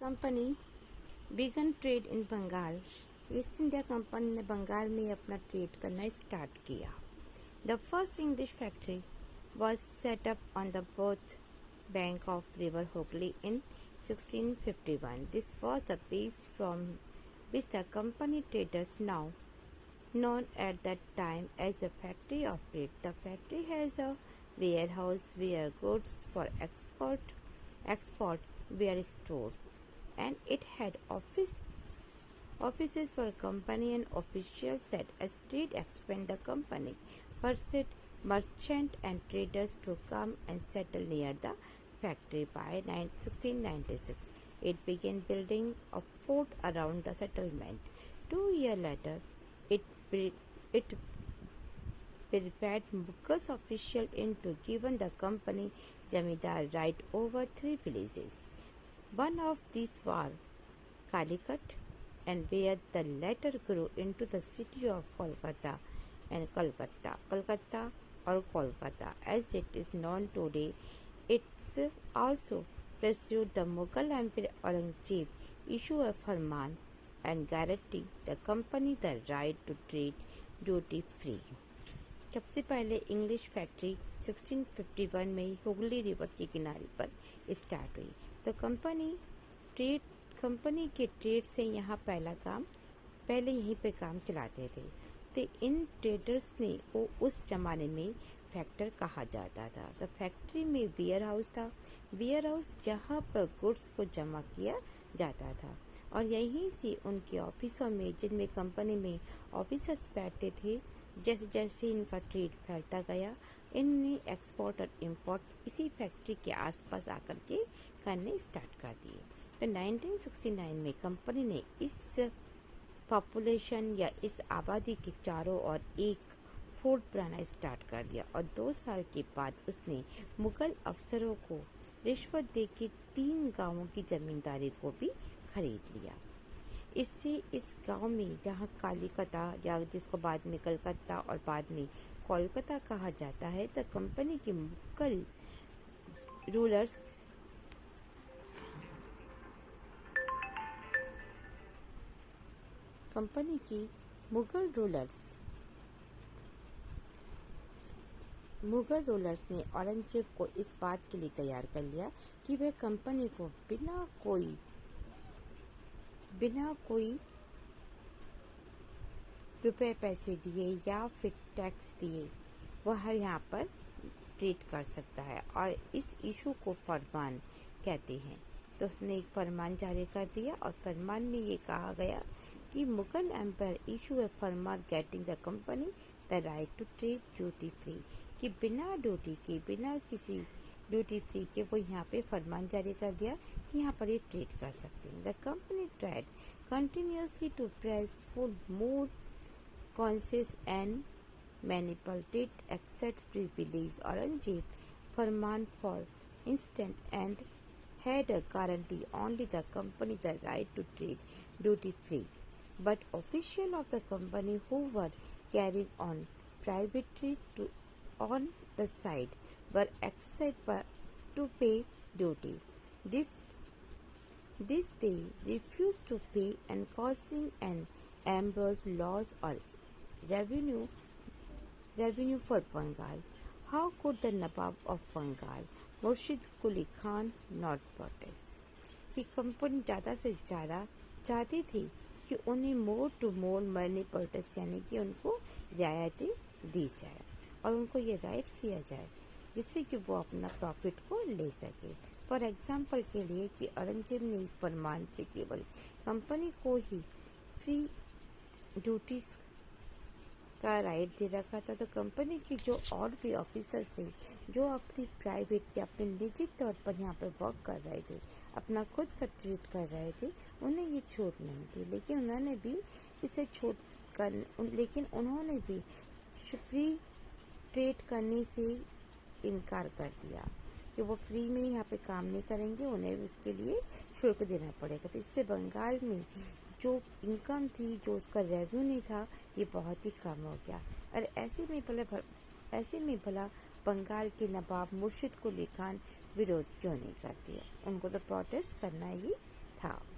Company began trade in Bengal. East India Company ने बंगाल में अपना ट्रेड करना स्टार्ट किया। The first English factory was set up on the both bank of river Hooghly in 1651. This was the base from which the company traders now known at that time as a factory operate. The factory has a warehouse where goods for export were stored, and it had offices for company and officials at a street expand the company pursued merchant and traders to come and settle near the factory. By 1696, it began building a fort around the settlement. 2 years later, it prepared Mughal officials into giving the company Jamindar right over 3 villages. One of these was Calicut, and where the latter grew into the city of Kolkata or Kolkata as it is known today. It's also pursued the Mughal Emperor Aurangzeb issue a farman and guarantee the company the right to trade duty free. सबसे पहले English factory 1651 में Hooghly river के किनारे पर start हुई। तो company के trade से यहाँ पहले यहीं पे काम चलाते थे। तो इन ट्रेडर्स ने वो उस जमाने में फैक्टर कहा जाता था। तो फैक्ट्री में वेयर हाउस था, वेयर हाउस जहाँ पर गुड्स को जमा किया जाता था, और यहीं से उनके ऑफिसों में, जिनमें कंपनी में ऑफिसर्स बैठते थे, जैसे जैसे इनका ट्रेड फैलता गया, इनने एक्सपोर्ट और इंपोर्ट इसी फैक्ट्री के आसपास आकर के करने स्टार्ट कर दिए। तो 1969 में कंपनी ने इस पॉपुलेशन या इस आबादी के चारों ओर एक फोर्ट बनाना स्टार्ट कर दिया, और 2 साल के बाद उसने मुगल अफसरों को रिश्वत देके 3 गांवों की जमींदारी को भी खरीद लिया। इससे इस गांव में, जहां कालिकता या जिसको बाद में कलकत्ता और बाद में कोलकाता कहा जाता है, तो कंपनी के मुगल रूलर्स ने औरंगजेब को इस बात के लिए तैयार कर लिया कि वह कंपनी को बिना कोई रुपए पैसे दिए या फिर टैक्स दिए वह यहाँ पर ट्रेड कर सकता है, और इस इशू को फरमान कहते हैं। तो उसने एक फरमान जारी कर दिया, और फरमान में ये कहा गया कि Mughal empire issue a farman getting the company the right to trade duty free, कि बिना ड्यूटी के, बिना किसी ड्यूटी फ्री के वो यहाँ पे फरमान जारी कर दिया कि यहाँ पर ये ट्रेड कर सकते हैं। The company tried continuously to press for more conscious and manipulated accept privilege. Aurangzeb Farman, for instance, and had a guarantee only the company the right to trade duty free, but officials of the company who were carrying on private trade on the side were expected to pay duty. This they refused to pay, and causing an ambiguous loss or revenue for Bengal. How could the Nawab of Bengal, Murshid Quli Khan, not protest? कि company ज़्यादा से ज़्यादा चाहती थी कि उन्हें more to more money protest, यानी कि उनको रियायतें दी जाए और उनको ये राइट्स दिया जाए जिससे कि वो अपना प्रॉफिट को ले सके। फॉर एग्जाम्पल के लिए कि औरंगजेब ने फरमान से केवल कंपनी को ही फ्री ड्यूटीज का राइट दे रखा था, तो कंपनी के जो और भी ऑफिसर्स थे, जो अपनी प्राइवेट या अपने निजी तौर पर यहाँ पर वर्क कर रहे थे, अपना खुद का ट्रेड कर रहे थे, उन्हें ये छूट नहीं थी। लेकिन उन्होंने भी फ्री ट्रेड करने से इनकार कर दिया कि वो फ्री में यहाँ पे काम नहीं करेंगे, उन्हें उसके लिए शुल्क देना पड़ेगा। तो इससे बंगाल में जो इनकम थी, जो उसका रेवेन्यू था, ये बहुत ही कम हो गया। और ऐसे में भला बंगाल के नवाब मुर्शिद कुली खान विरोध क्यों नहीं करते? उनको तो प्रोटेस्ट करना ही था।